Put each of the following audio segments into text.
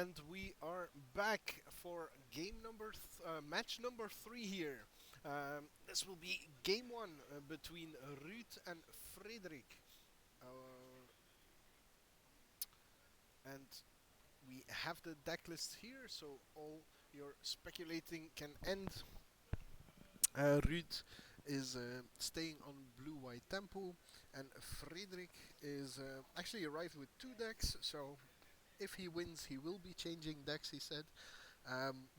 And we are back for match number three here. This will be game one between Ruud and Frederik. Uh, and we have the deck list here, so all your speculating can end. Ruud is staying on blue-white tempo, and Frederik is actually arrived with two decks, so if he wins, he will be changing decks, he said.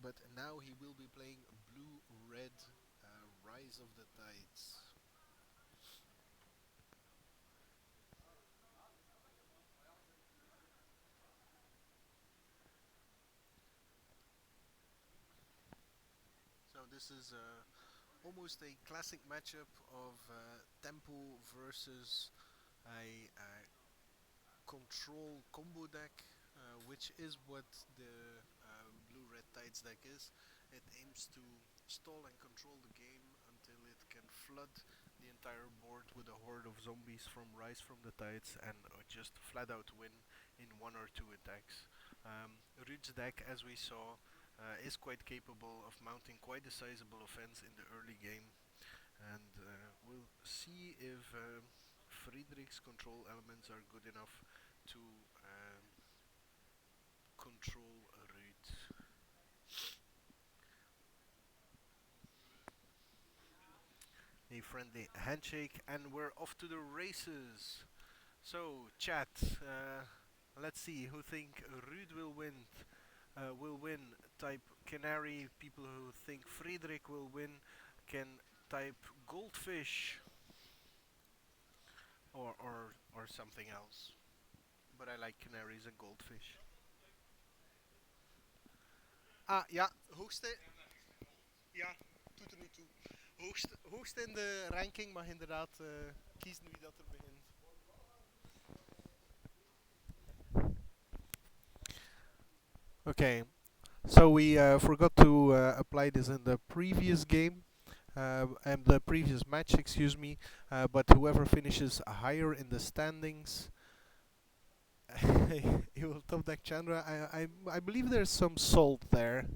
But now he will be playing blue-red Rise of the Tides. So this is almost a classic matchup of tempo versus a control combo deck, which is what the blue-red Tides deck is. It aims to stall and control the game until it can flood the entire board with a horde of zombies from Rise from the Tides and just flat out win in one or two attacks. Ruud's deck, as we saw, is quite capable of mounting quite a sizable offense in the early game, and we'll see if Friedrich's control elements are good enough to control Ruud. A friendly handshake, and we're off to the races. So, chat, let's see who think Ruud will win. Will win. Type Canary. People who think Friedrich will win can type Goldfish or something else. But I like canaries and goldfish. Ja, ja, doet er niet toe. Hoogste in de ranking mag inderdaad kiezen wie dat er begint. Okay, so we forgot to apply this in the previous game, and the previous match, excuse me. But whoever finishes higher in the standings, he will top deck Chandra. I believe there's some salt there.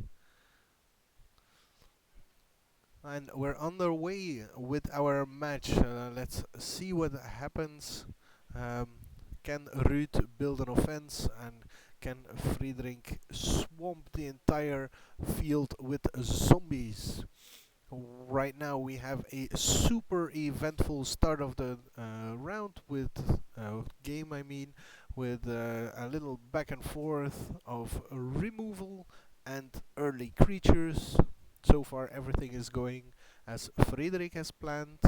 And we're underway with our match. Let's see what happens. Um, can Ruud build an offense, and can Friedrich swamp the entire field with zombies? Right now we have a super eventful start of the round with game, I mean, with a little back and forth of removal and early creatures. So far everything is going as Friedrich has planned.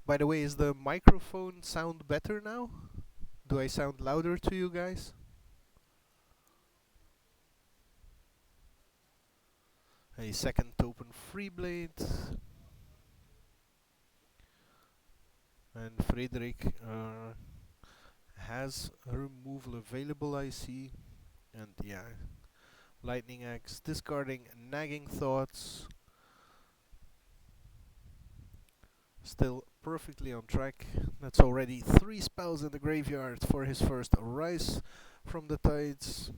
By the way, is the microphone sound better now? Do I sound louder to you guys? A second open free blade. And Friedrich has removal available, I see. And yeah, Lightning Axe, discarding Nagging Thoughts. Still perfectly on track. That's already 3 spells in the graveyard for his first Rise from the Tides.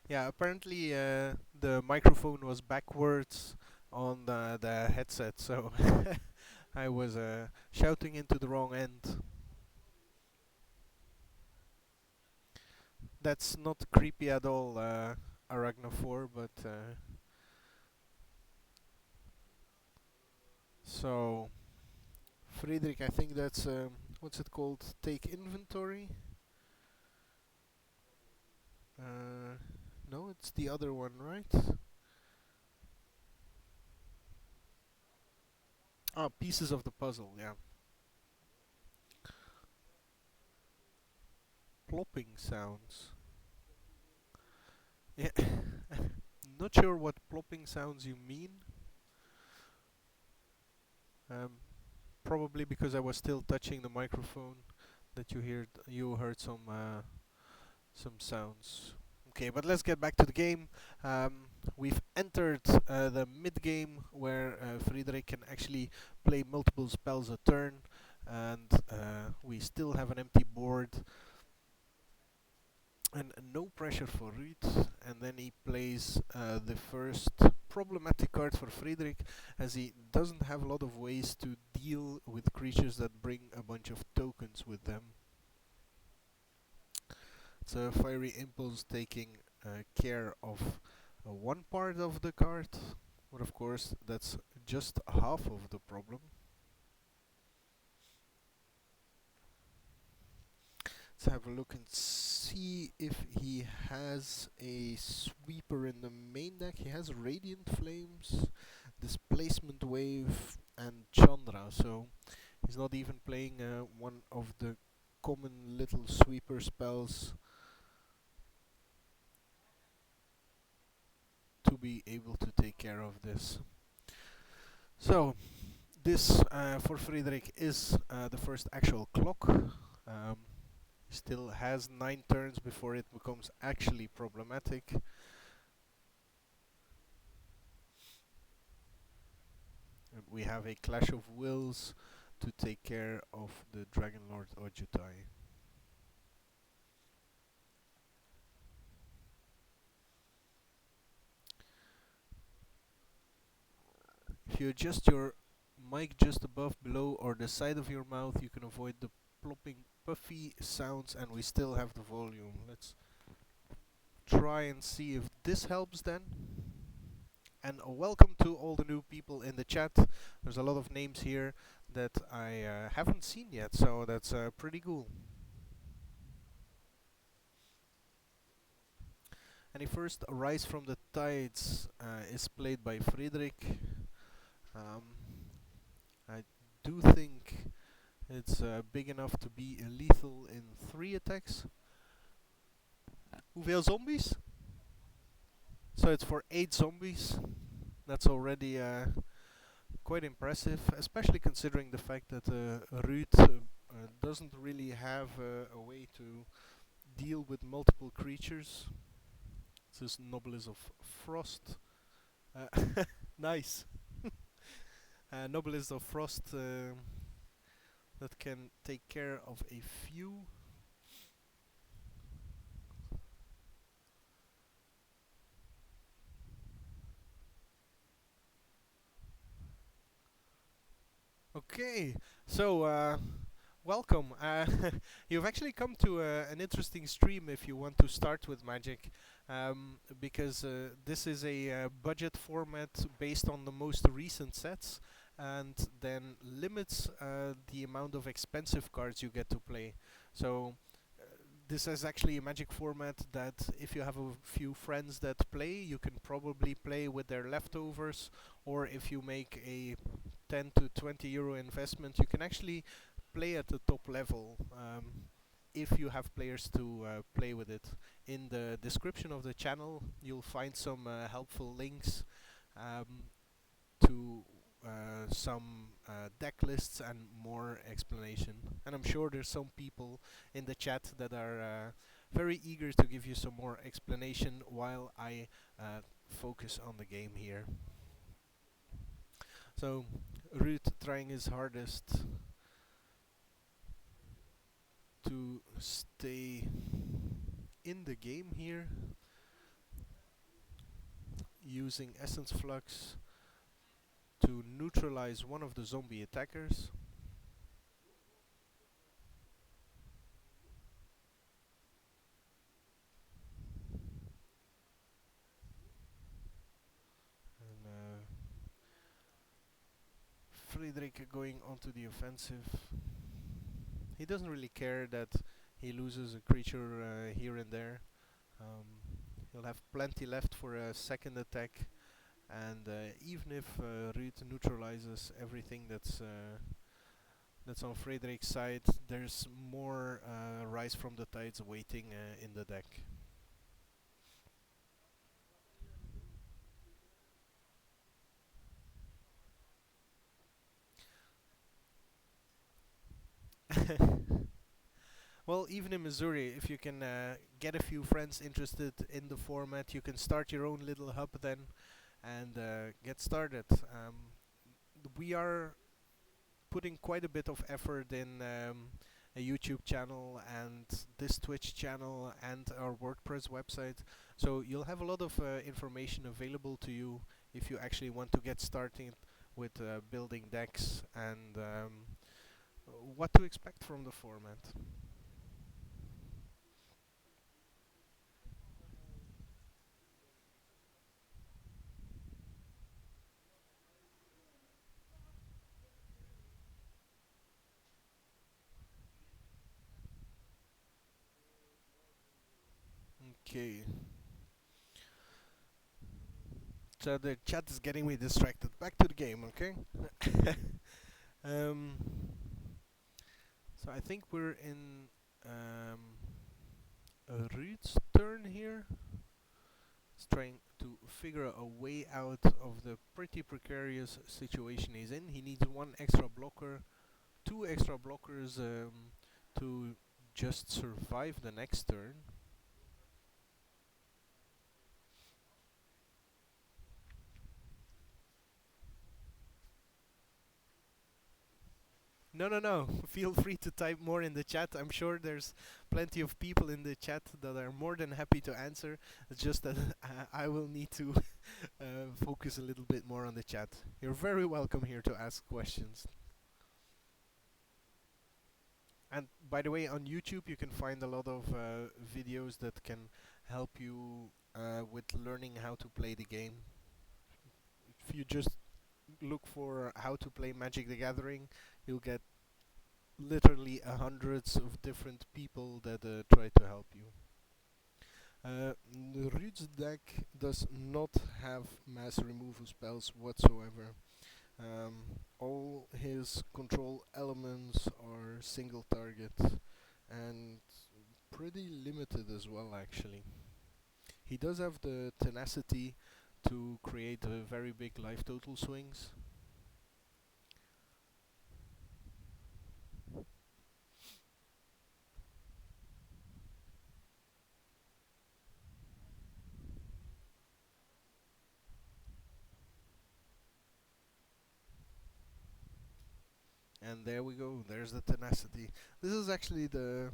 Yeah, apparently the microphone was backwards on the headset, so I was shouting into the wrong end. That's not creepy at all, Arachnophore, but so Friedrich, I think that's what's it called? Take inventory. No, it's the other one, right? Ah, pieces of the puzzle. Yeah, plopping sounds. Yeah, not sure what plopping sounds you mean. Um, Probably because I was still touching the microphone that you heard some sounds. Okay, but let's get back to the game. We've entered the mid game where Friedrich can actually play multiple spells a turn, and we still have an empty board and no pressure for Ruud. And then he plays the first problematic card for Friedrich, as he doesn't have a lot of ways to deal with creatures that bring a bunch of tokens with them. It's a Fiery Impulse taking care of one part of the card, but of course that's just half of the problem. Let's have a look and see if he has a sweeper in the main deck. He has Radiant Flames, Displacement Wave, and Chandra, so he's not even playing one of the common little sweeper spells to be able to take care of this. So, this for Friedrich is the first actual clock. Still has 9 turns before it becomes actually problematic. And we have a Clash of Wills to take care of the Dragon Lord Ojutai. If you adjust your mic just above, below, or the side of your mouth, you can avoid the plopping, puffy sounds, and we still have the volume. Let's try and see if this helps then. And welcome to all the new people in the chat. There's a lot of names here that I haven't seen yet, so that's pretty cool. And the first Rise from the Tides is played by Friedrich. Um, I do think it's big enough to be lethal in 3 attacks. Hoeveel zombies? So it's for 8 zombies. That's already quite impressive, especially considering the fact that Ruud doesn't really have a way to deal with multiple creatures. This is Nobles of Frost. Nice. Nobles of Frost that can take care of a few. Okay, so welcome. You've actually come to an interesting stream if you want to start with Magic, because this is a budget format based on the most recent sets, and then limits the amount of expensive cards you get to play. So this is actually a Magic format that if you have a few friends that play, you can probably play with their leftovers, or if you make a 10 to 20 euro investment, you can actually play at the top level if you have players to play with it. In the description of the channel, you'll find some helpful links um, to some deck lists and more explanation. And I'm sure there's some people in the chat that are very eager to give you some more explanation while I focus on the game here. So, Ruud trying his hardest to stay in the game here, using Essence Flux to neutralize one of the zombie attackers. And Friedrich going onto the offensive. He doesn't really care that he loses a creature here and there. He'll have plenty left for a second attack, and even if Ruud neutralizes everything that's on Friedrich's side, there's more Rise from the Tides waiting in the deck. Well, even in Missouri, if you can get a few friends interested in the format, you can start your own little hub then and get started. We are putting quite a bit of effort in a YouTube channel and this Twitch channel and our WordPress website. So you'll have a lot of information available to you if you actually want to get started with building decks and what to expect from the format. Okay. So the chat is getting me distracted. Back to the game, okay? um, so I think we're in Ruud's turn here. He's trying to figure a way out of the pretty precarious situation he's in. He needs one extra blocker, two extra blockers to just survive the next turn. No, no, no. Feel free to type more in the chat. I'm sure there's plenty of people in the chat that are more than happy to answer. It's just that I will need to focus a little bit more on the chat. You're very welcome here to ask questions. And by the way, on YouTube you can find a lot of videos that can help you with learning how to play the game. If you just look for how to play Magic the Gathering, you'll get literally hundreds of different people that try to help you. Ruud's deck does not have mass removal spells whatsoever. All his control elements are single target and pretty limited as well actually. He does have the tenacity to create very big life total swings. And there we go, there's the tenacity. This is actually the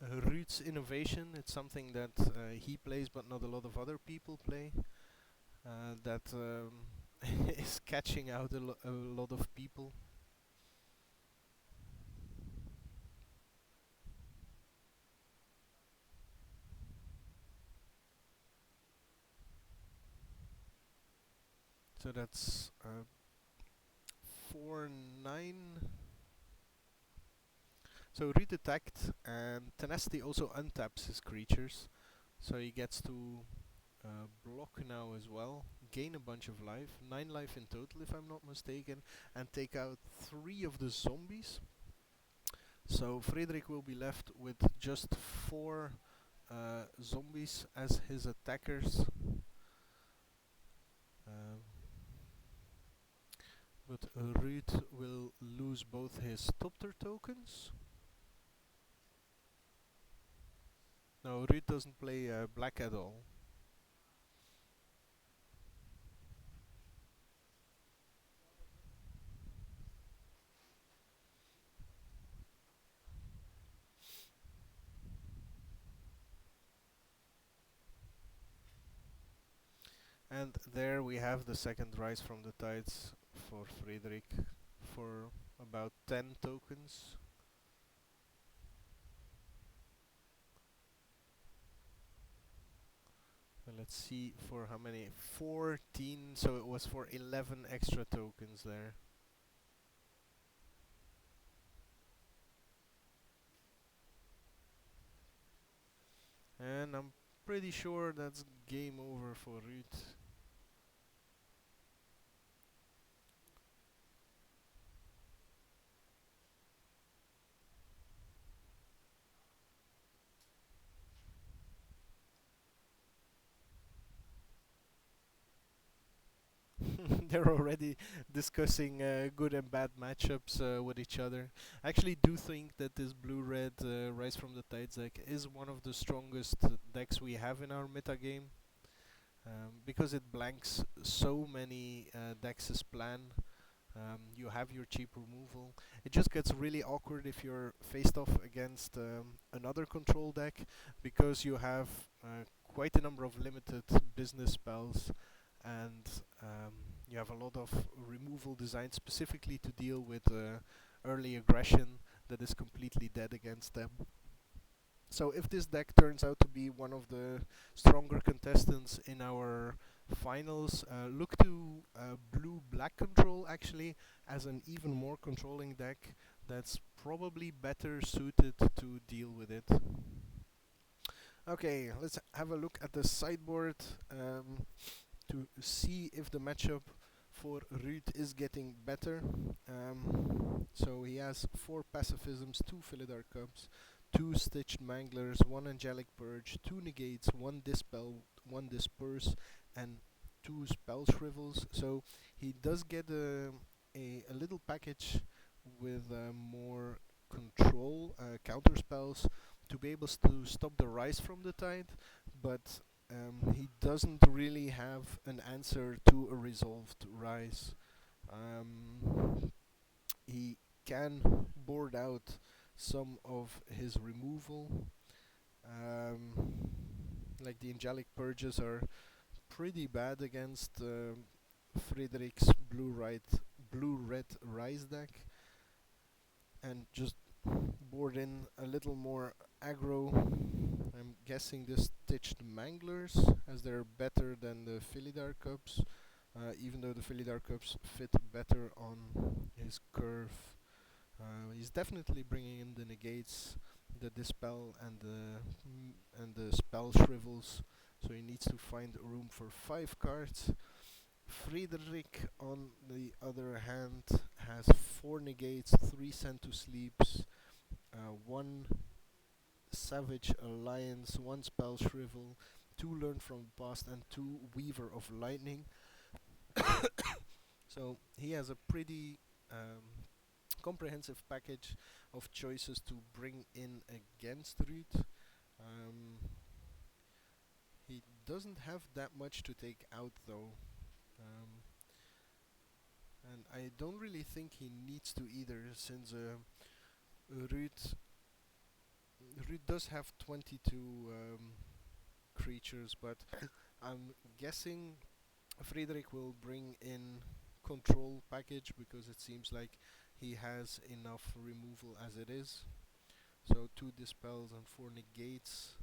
Ruud's innovation. It's something that he plays but not a lot of other people play. That is catching out a lot of people. So that's 4-9. So Ruud attacked, and Tenacity also untaps his creatures. So he gets to block now as well, gain a bunch of life, 9 life in total if I'm not mistaken, and take out 3 of the zombies. So Frederick will be left with just 4 zombies as his attackers. Um, but Ruud will lose both his Topter tokens. No, Ruud doesn't play black at all. And there we have the second Rise from the Tides for Frederick for about 10 tokens. And let's see for how many. 14, so it was for 11 extra tokens there. And I'm pretty sure that's game over for Ruud. they're already discussing good and bad matchups with each other. I actually do think that this blue-red Rise from the Tides deck is one of the strongest decks we have in our meta game, because it blanks so many decks' plan. You have your cheap removal. It just gets really awkward if you're faced off against another control deck, because you have quite a number of limited business spells, and you have a lot of removal designed specifically to deal with early aggression that is completely dead against them. So if this deck turns out to be one of the stronger contestants in our finals, look to blue-black control actually as an even more controlling deck that's probably better suited to deal with it. Okay, let's have a look at the sideboard to see if the matchup for Ruud is getting better. So he has 4 pacifisms, 2 Philidar Cups, 2 Stitched Manglers, 1 Angelic Purge, 2 Negates, 1 Dispel, 1 Disperse, and 2 Spell Shrivels. So he does get a little package with more control counter spells to be able to stop the Rise from the Tide, but he doesn't really have an answer to a resolved Rise. He can board out some of his removal. Um, like the Angelic Purges are pretty bad against Frederick's blue-red Rise deck, and just board in a little more aggro. I'm guessing the Stitched Manglers, as they're better than the Philidar Cups, even though the Philidar Cups fit better on his curve. He's definitely bringing in the negates, the dispel, and the spell shrivels. So he needs to find room for 5 cards. Friedrich, on the other hand, has 4 negates, 3 send to sleeps, 1 savage alliance, 1 spell shrivel, 2 learn from the past, and 2 weaver of lightning. So he has a pretty comprehensive package of choices to bring in against Ruud. Um, he doesn't have that much to take out though. Um, and I don't really think he needs to either, since Ruud, Ruud does have 22 creatures, but I'm guessing Friedrich will bring in control package, because it seems like he has enough removal as it is. So 2 dispels and 4 negates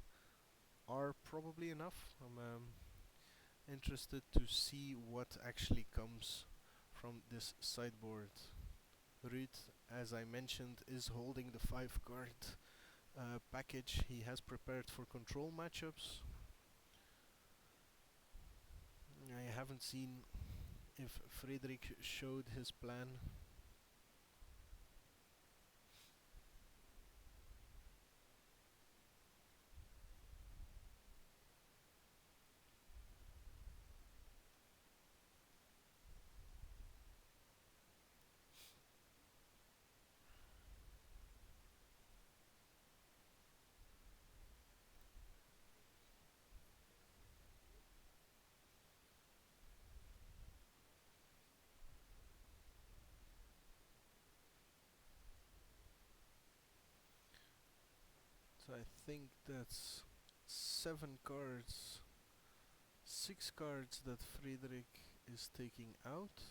are probably enough. I'm interested to see what actually comes from this sideboard. Ruud, as I mentioned, is holding the 5 card package he has prepared for control matchups. I haven't seen if Friedrich showed his plan. So I think that's 7 cards, 6 cards that Friedrich is taking out.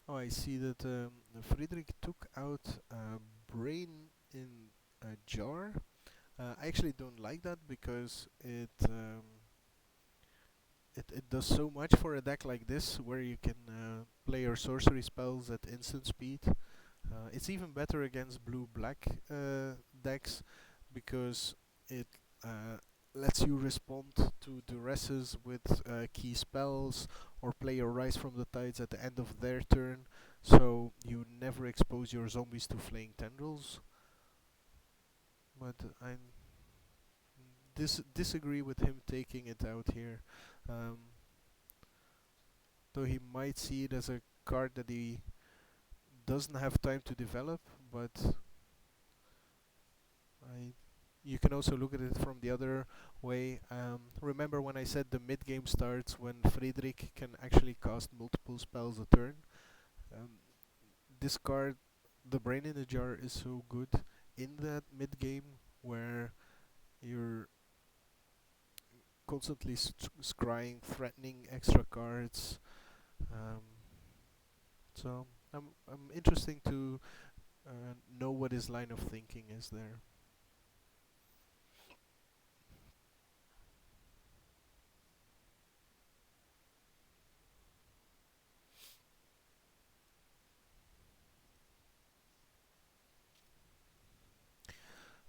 Oh, I see that Friedrich took out Brain in a jar. I actually don't like that, because it does so much for a deck like this, where you can play your sorcery spells at instant speed. It's even better against blue-black decks, because it uh, lets you respond to duresses with key spells, or play your Rise from the Tides at the end of their turn. so you never expose your zombies to flaying tendrils. But I disagree with him taking it out here. Um, though he might see it as a card that he doesn't have time to develop, but I you can also look at it from the other way. Remember when I said the mid game starts when Friedrich can actually cast multiple spells a turn? Um, this card, the Brain in the Jar, is so good in that mid game where you're constantly scrying, threatening extra cards. Um, so I'm interesting to know what his line of thinking is there.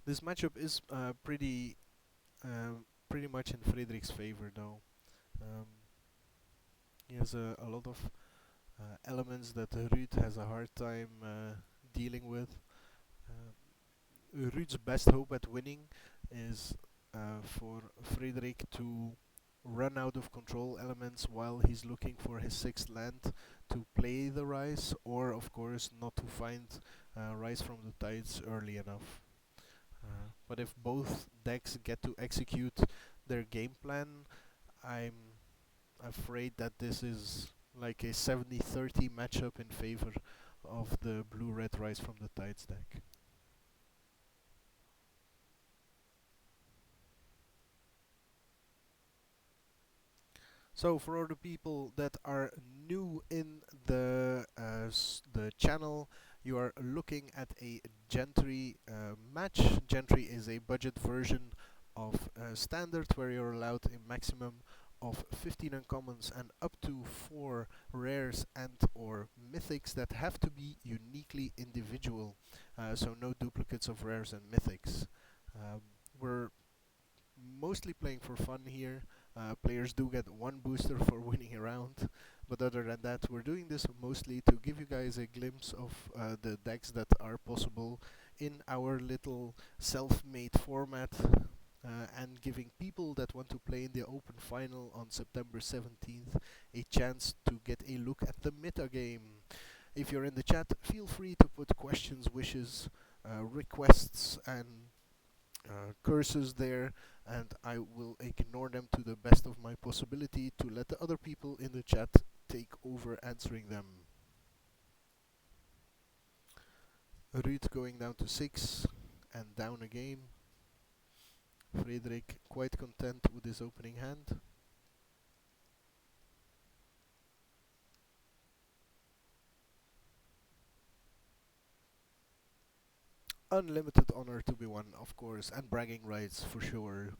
This matchup is pretty much in Friedrich's favor, though. Um, he has a lot of elements that Ruud has a hard time dealing with. Ruud's best hope at winning is for Friedrich to run out of control elements while he's looking for his sixth land to play the Rise, or of course not to find Rise from the Tides early enough. But if both decks get to execute their game plan, I'm afraid that this is like a 70-30 matchup in favor of the blue-red Rise from the Tides deck. So for all the people that are new in the channel, you are looking at a Gentry match. Gentry is a budget version of standard where you're allowed a maximum of 15 uncommons and up to 4 rares and or mythics that have to be uniquely individual. So no duplicates of rares and mythics. Um, we're mostly playing for fun here. Players do get one booster for winning a round, but other than that, we're doing this mostly to give you guys a glimpse of the decks that are possible in our little self-made format, and giving people that want to play in the open final on September 17th a chance to get a look at the meta game. If you're in the chat, feel free to put questions, wishes, requests, and curses there, and I will ignore them to the best of my possibility to let the other people in the chat take over answering them. Ruud going down to 6 and down a game. Friedrich quite content with his opening hand. Unlimited honor to be won, of course, and bragging rights for sure.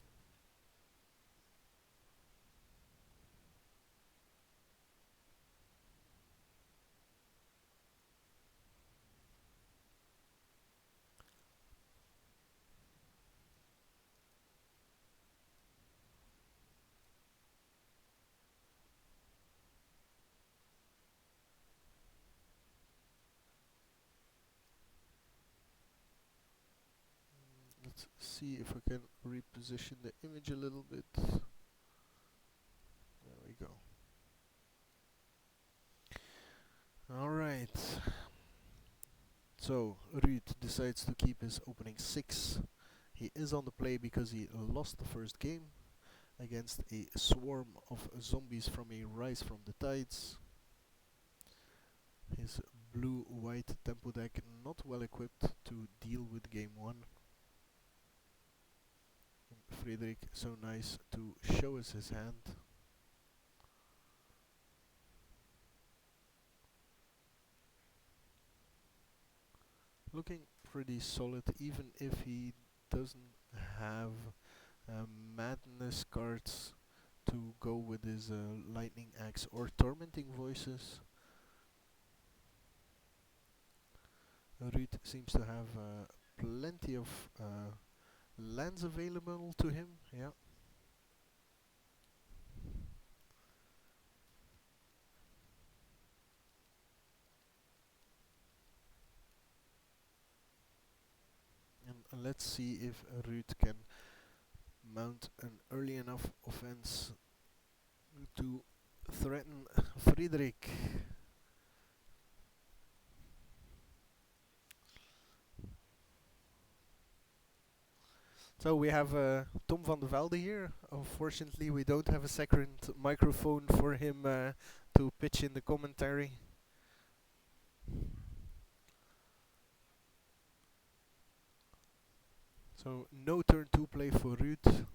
Let's see if I can reposition the image a little bit. There we go. Alright. So, Ruud decides to keep his opening 6. He is on the play because he lost the first game against a swarm of zombies from a Rise from the Tides. His blue-white tempo deck not well equipped to deal with game 1. Friedrich so nice to show us his hand. Looking pretty solid even if he doesn't have madness cards to go with his lightning axe or tormenting voices. Ruud seems to have plenty of lands available to him. Yeah. let's see if Ruud can mount an early enough offense to threaten Friedrich. So we have Tom van der Velde here. Unfortunately, we don't have a second microphone for him to pitch in the commentary. So no turn 2 play for Ruud.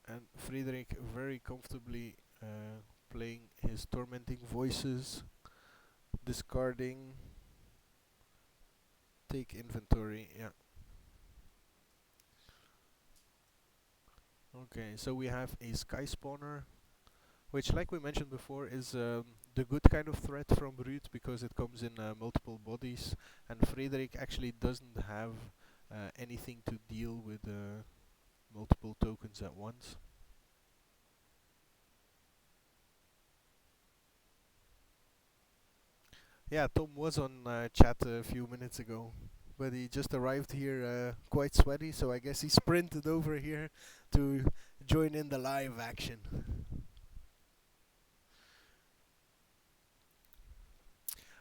And Friedrich very comfortably playing his tormenting voices, discarding, take inventory. Yeah. Okay, so we have a sky spawner, which, like we mentioned before, is the good kind of threat from Ruud because it comes in multiple bodies, and Friedrich actually doesn't have anything to deal with multiple tokens at once. Yeah, Tom was on chat a few minutes ago, but he just arrived here quite sweaty, so I guess he sprinted over here to join in the live action.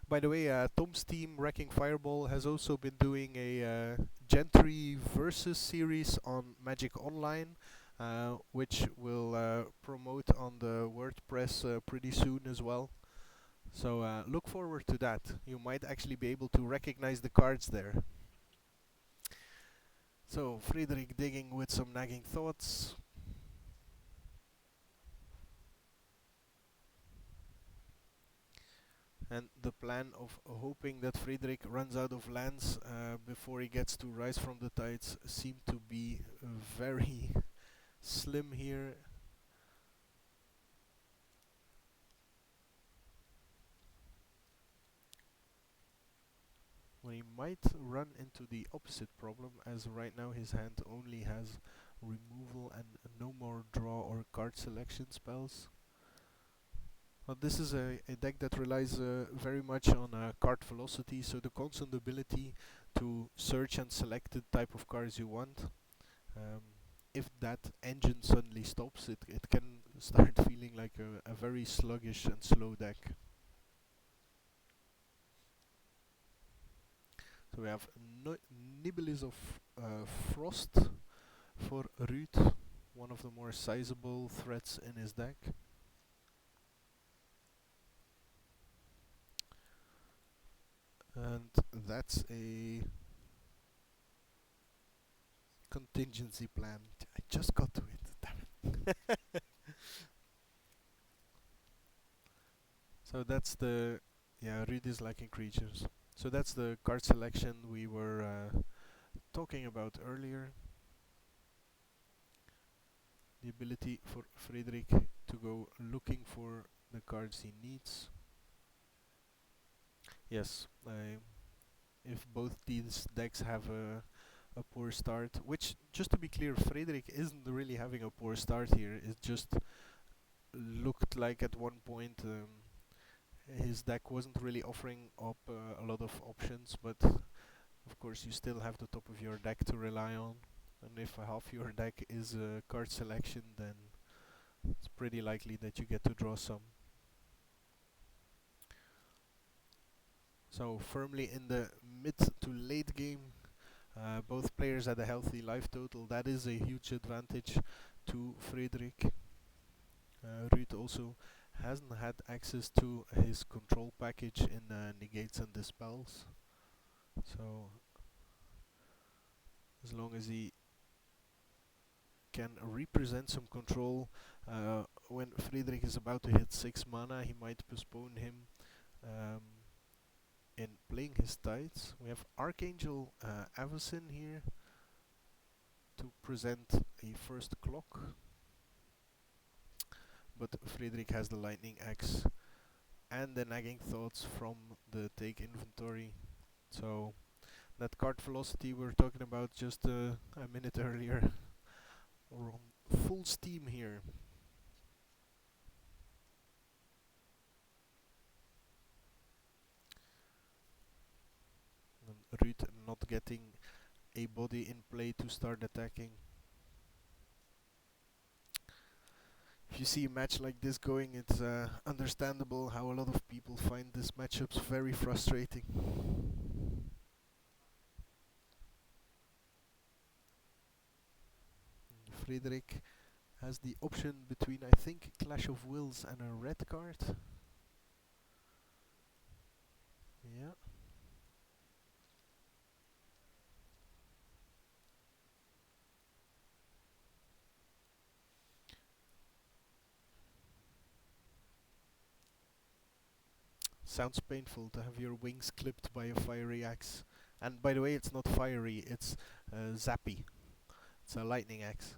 By the way, Tom's team, Wrecking Fireball, has also been doing a Gentry versus series on Magic Online, which will promote on the WordPress pretty soon as well. So look forward to that. You might actually be able to recognize the cards there. So Friedrich digging with some nagging thoughts. And the plan of hoping that Friedrich runs out of lands before he gets to Rise from the Tides seem to be very slim here. Well, he might run into the opposite problem, as right now his hand only has removal and no more draw or card selection spells. Well, this is a deck that relies very much on card velocity, so the constant ability to search and select the type of cards you want. Um, if that engine suddenly stops, it can start feeling like a very sluggish and slow deck. So we have Nibbles of Frost for Ruud, one of the more sizable threats in his deck. And that's a contingency plan. I just got to it. Damn it. So that's the Ruud is lacking creatures. So that's the card selection we were talking about earlier. The ability for Friedrich to go looking for the cards he needs. Yes, if both these decks have a poor start, which, just to be clear, Friedrich isn't really having a poor start here. It just looked like at one point his deck wasn't really offering up a lot of options, but of course you still have the top of your deck to rely on, and if half your deck is card selection, then it's pretty likely that you get to draw some. So firmly in the mid to late game, both players had a healthy life total. That is a huge advantage to Friedrich. Ruud also hasn't had access to his control package in negates and dispels. So as long as he can represent some control when Friedrich is about to hit 6 mana, he might postpone him um, in playing his tides. We have Archangel Avacyn here to present a first clock, but Friedrich has the Lightning Axe and the Nagging Thoughts from the take inventory. So that card velocity we were talking about just a minute earlier, we're on full steam here. And Root not getting a body in play to start attacking. If you see a match like this going, it's understandable how a lot of people find this matchups very frustrating. Friedrich has the option between, I think, Clash of Wills and a red card. Yeah. Sounds painful to have your wings clipped by a fiery axe. And by the way, it's not fiery, it's zappy. It's a lightning axe.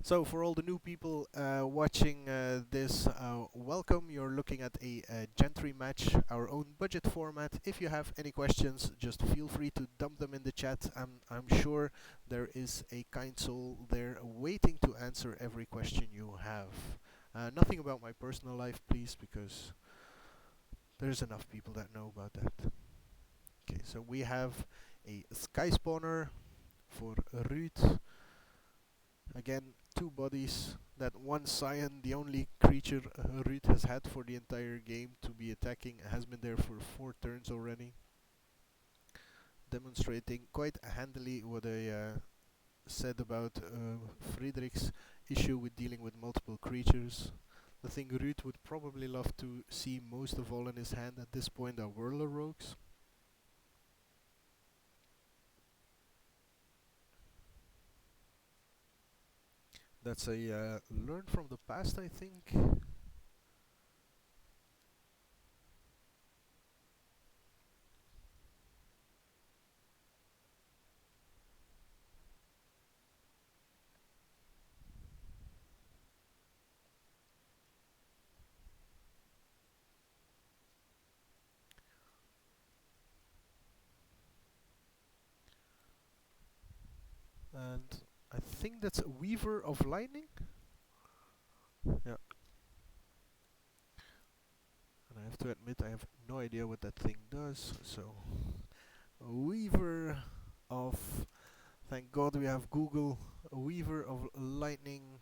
So for all the new people watching this, welcome. You're looking at a Gentry match, our own budget format. If you have any questions, just feel free to dump them in the chat. I'm sure there is a kind soul there waiting to answer every question you have. Nothing about my personal life, please, because there's enough people that know about that. Okay, so we have a Sky Spawner for Ruud. Again, two bodies. That one Scion, the only creature Ruud has had for the entire game to be attacking, has been there for 4 turns already. Demonstrating quite handily what I said about Friedrich's issue with dealing with multiple creatures. The thing Ruud would probably love to see most of all in his hand at this point are Whirler Rogues. That's a learn from the past, I think. And I think that's a Weaver of Lightning. Yeah. And I have to admit I have no idea what that thing does. So, a Weaver of... Thank God we have Google. A Weaver of Lightning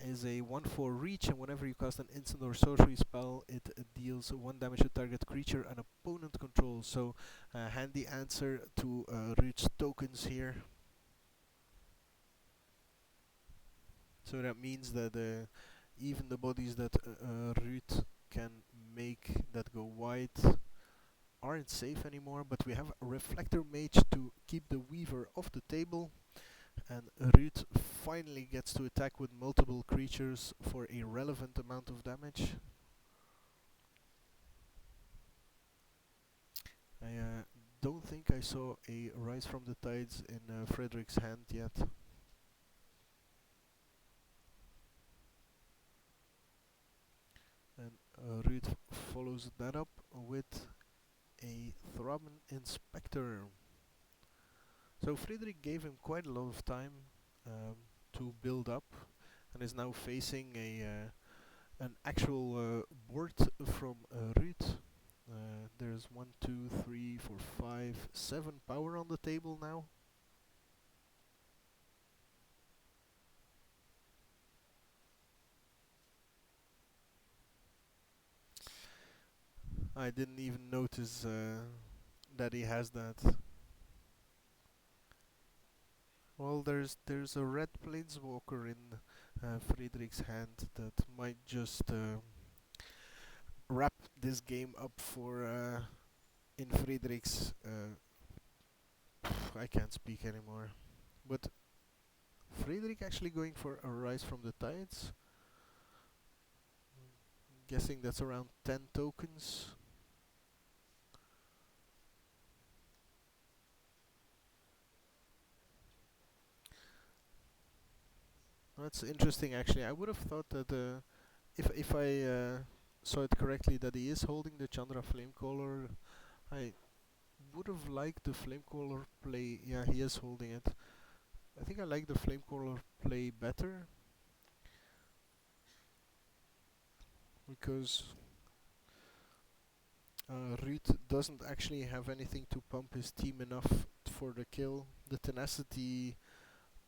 is a 1/4 reach, and whenever you cast an instant or sorcery spell, it deals 1 damage to target creature and opponent controls. So, handy answer to Ruud's tokens here. So that means that even the bodies that Ruud can make that go white aren't safe anymore, but we have a Reflector Mage to keep the Weaver off the table, and Ruud finally gets to attack with multiple creatures for a relevant amount of damage. I don't think I saw a Rise from the Tides in Frederick's hand yet. And Ruud follows that up with a Throbbing Inspector. So Friedrich gave him quite a lot of time to build up, and is now facing an actual board from Ruud. There's 1, 2, 3, 4, 5, 7 power on the table now. I didn't even notice that he has that. Well, there's a red planeswalker in Friedrich's hand that might just wrap this game up for in Friedrich's. I can't speak anymore. But Friedrich actually going for a Rise from the Tides. Guessing that's around 10 tokens. That's interesting actually. I would have thought that if I saw it correctly that he is holding the Chandra Flamecaller, I would have liked the Flamecaller play. Yeah, he is holding it. I think I like the Flamecaller play better because Ruud doesn't actually have anything to pump his team enough for the kill. The tenacity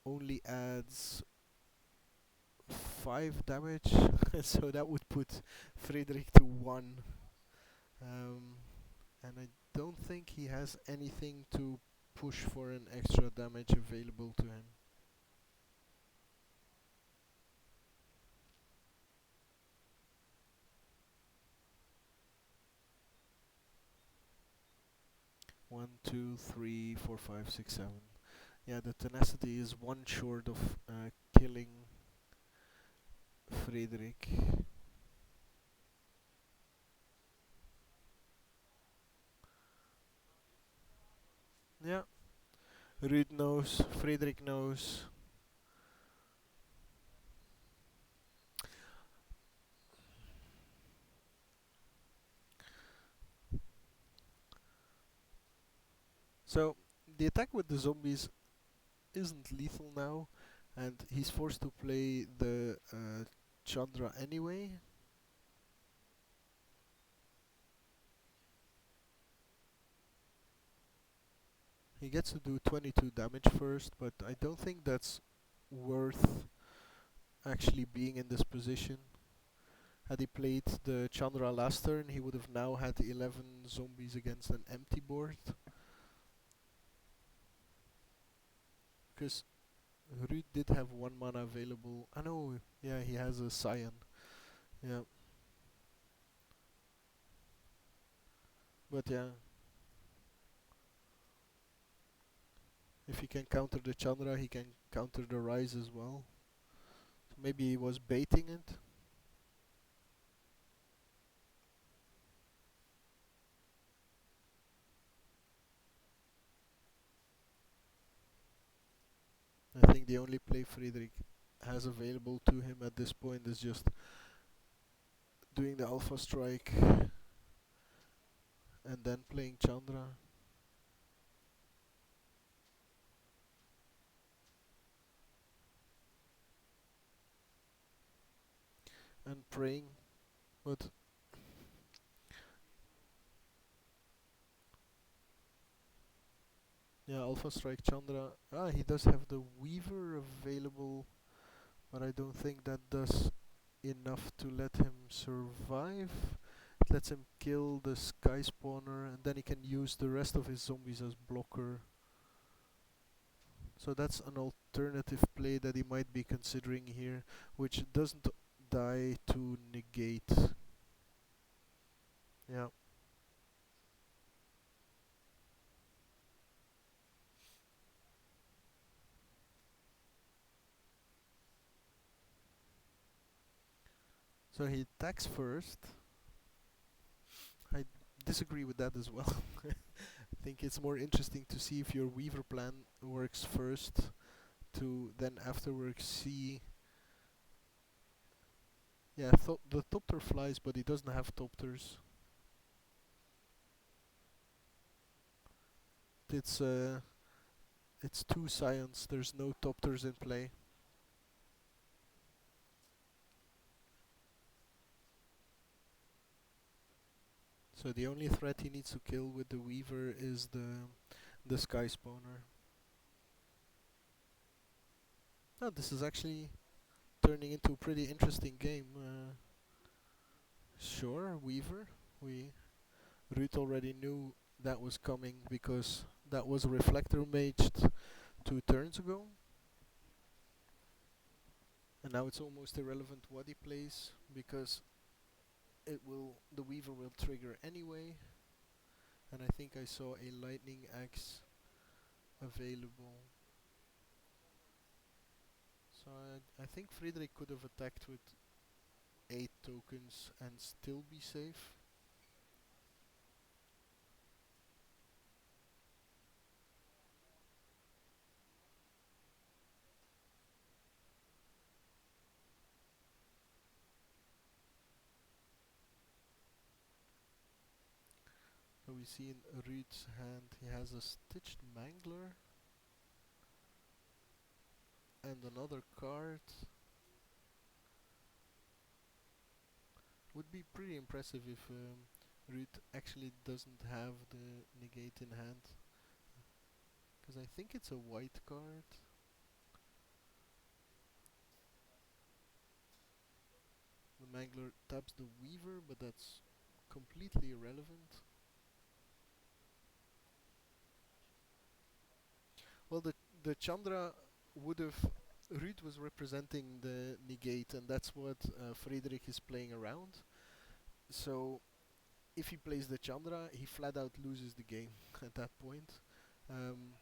only adds 5 damage, so that would put Frederick to 1. Um, and I don't think he has anything to push for an extra damage available to him. One, two, three, four, five, six, seven. Yeah, the tenacity is one short of killing Frederick. Yeah, Ruud knows, Frederick knows. So the attack with the zombies isn't lethal now, and he's forced to play the Chandra anyway. He gets to do 22 damage first, but I don't think that's worth actually being in this position. Had he played the Chandra last turn, he would have now had 11 zombies against an empty board. Because Ruud did have 1 mana available. I know, yeah, he has a Scion. Yeah, but yeah, if he can counter the Chandra, he can counter the Rise as well. So maybe he was baiting it. I think the only play Friedrich has available to him at this point is just doing the Alpha Strike and then playing Chandra and praying. But yeah, Alpha Strike Chandra. Ah, he does have the Weaver available, but I don't think that does enough to let him survive. It lets him kill the Sky Spawner, and then he can use the rest of his zombies as blocker. So that's an alternative play that he might be considering here, which doesn't die to negate. Yeah. So he attacks first. I disagree with that as well. I think it's more interesting to see if your Weaver plan works first, to then afterwards see. Yeah, the Topter flies, but he doesn't have Topters. It's uh, it's 2 Scions. There's no Topters in play. So the only threat he needs to kill with the Weaver is the Sky Spawner. Oh, this is actually turning into a pretty interesting game. Sure, Weaver. We Ruud already knew that was coming because that was Reflector maged 2 turns ago. And now it's almost irrelevant what he plays because the Weaver will trigger anyway. And I think I saw a Lightning Axe available. So I think Friedrich could have attacked with 8 tokens and still be safe. So we see in Ruud's hand he has a Stitched Mangler and another card. Would be pretty impressive if Root actually doesn't have the negate in hand. Because I think it's a white card. The Mangler taps the Weaver, but that's completely irrelevant. Well, the Chandra would have. Ruud was representing the negate, and that's what Friedrich is playing around. So, if he plays the Chandra, he flat out loses the game at that point. Um,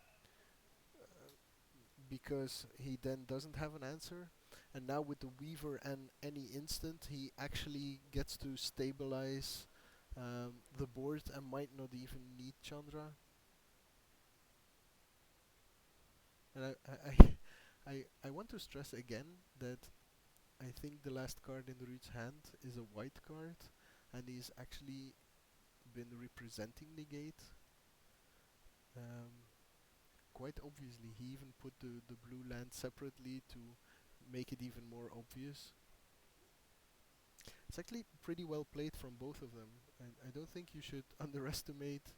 because he then doesn't have an answer. And now with the Weaver and any instant, he actually gets to stabilize the board and might not even need Chandra. And I want to stress again that I think the last card in Ruud's hand is a white card, and he's actually been representing negate. Um, Quite obviously, he even put the blue land separately to make it even more obvious. It's actually pretty well played from both of them. I don't think you should underestimate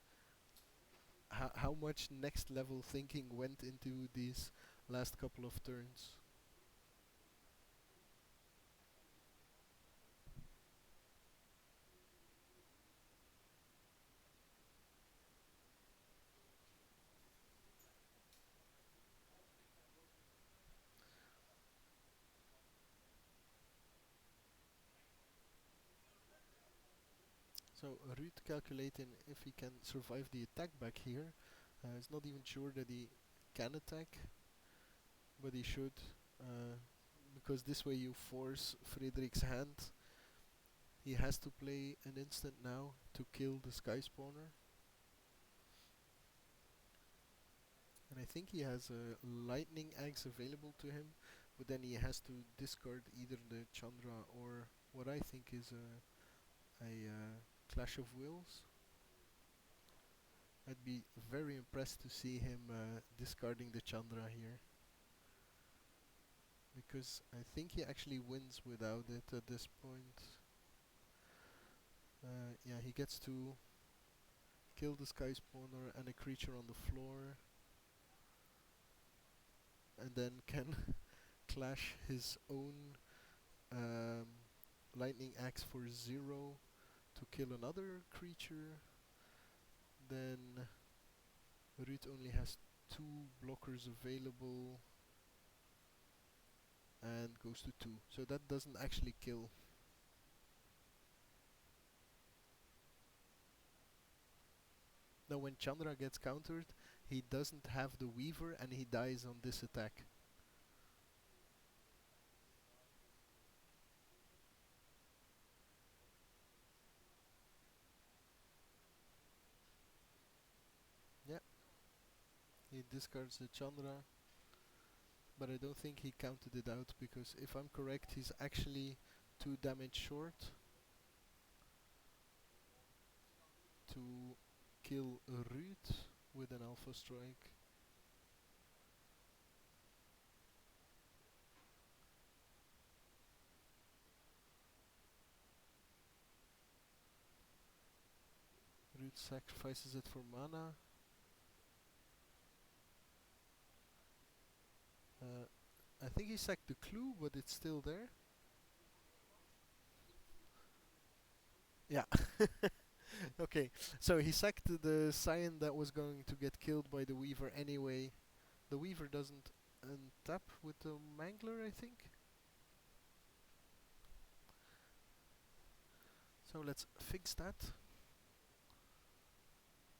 how much next level thinking went into these last couple of turns. So Ruud calculating if he can survive the attack back here. He's not even sure that he can attack, but he should. Uh, because this way you force Friedrich's hand. He has to play an instant now to kill the Sky Spawner. And I think he has lightning eggs available to him, but then he has to discard either the Chandra or what I think is a Clash of Wills. I'd be very impressed to see him discarding the Chandra here, because I think he actually wins without it at this point. Yeah, he gets to kill the Sky Spawner and a creature on the floor, and then can clash his own um, lightning axe for 0 to kill another creature. Then Ruud only has 2 blockers available and goes to 2. So that doesn't actually kill. Now when Chandra gets countered, he doesn't have the Weaver and he dies on this attack. Yeah, he discards the Chandra, but I don't think he counted it out, because if I'm correct, he's actually 2 damage short to kill Ruud with an Alpha Strike. Ruud sacrifices it for mana. Uh, I think he sacked the clue, but it's still there. Yeah. Okay, so he sacked the Scion that was going to get killed by the Weaver anyway. The Weaver doesn't untap with the Mangler, I think. So let's fix that.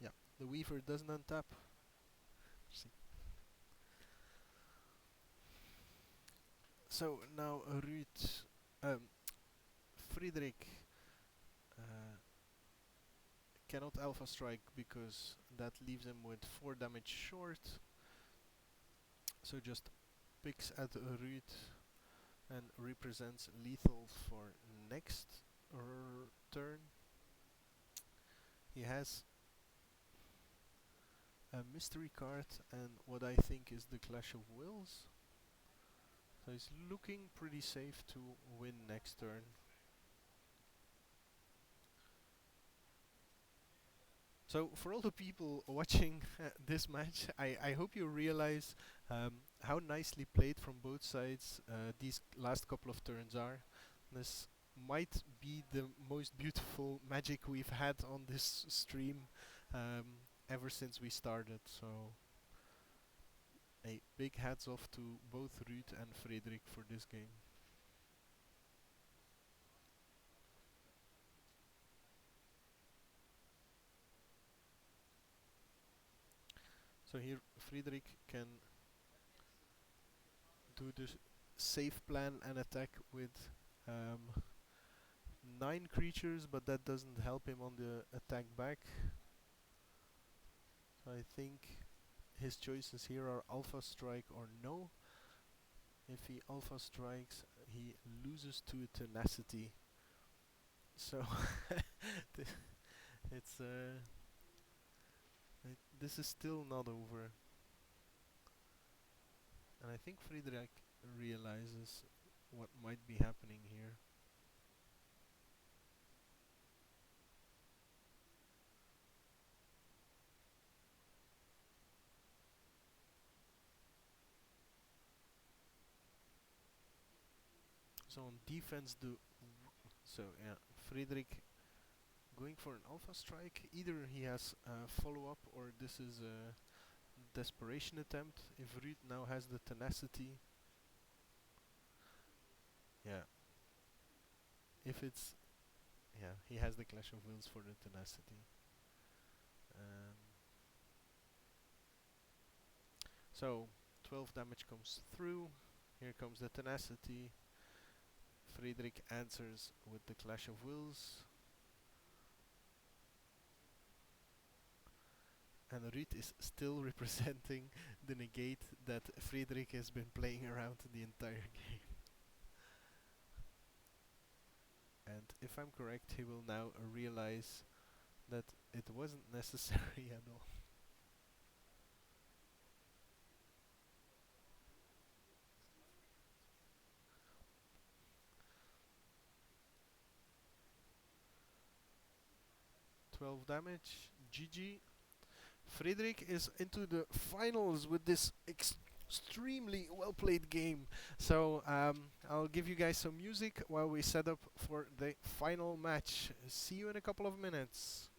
Yeah, the Weaver doesn't untap. See. So now um, Friedrich uh, cannot Alpha Strike because that leaves him with 4 damage short. So just picks at Ruud and represents lethal for next turn. He has a mystery card and what I think is the Clash of Wills. So he's looking pretty safe to win next turn. So for all the people watching this match, I hope you realize how nicely played from both sides these last couple of turns are. This might be the most beautiful magic we've had on this stream ever since we started. So a big hats off to both Ruud and Frederik for this game. So here Frederik can do the safe plan and attack with um, 9 creatures, but that doesn't help him on the attack back. So I think his choices here are Alpha Strike or no. If he Alpha Strikes, he loses to Tenacity. So it's this is still not over, and I think Friedrich realizes what might be happening here. So on defense, yeah, Friedrich going for an Alpha Strike. Either he has follow up, or this is a desperation attempt. If Ruud now has the Tenacity, yeah. If it's yeah, he has the Clash of Wills for the Tenacity. Um, so 12 damage comes through. Here comes the Tenacity. Friedrich answers with the Clash of Wills. And Ruud is still representing the negate that Friedrich has been playing around the entire game. And if I'm correct, he will now realize that it wasn't necessary at all. Twelve damage, GG. Friedrich is into the finals with this extremely well played game. So I'll give you guys some music while we set up for the final match. See you in a couple of minutes.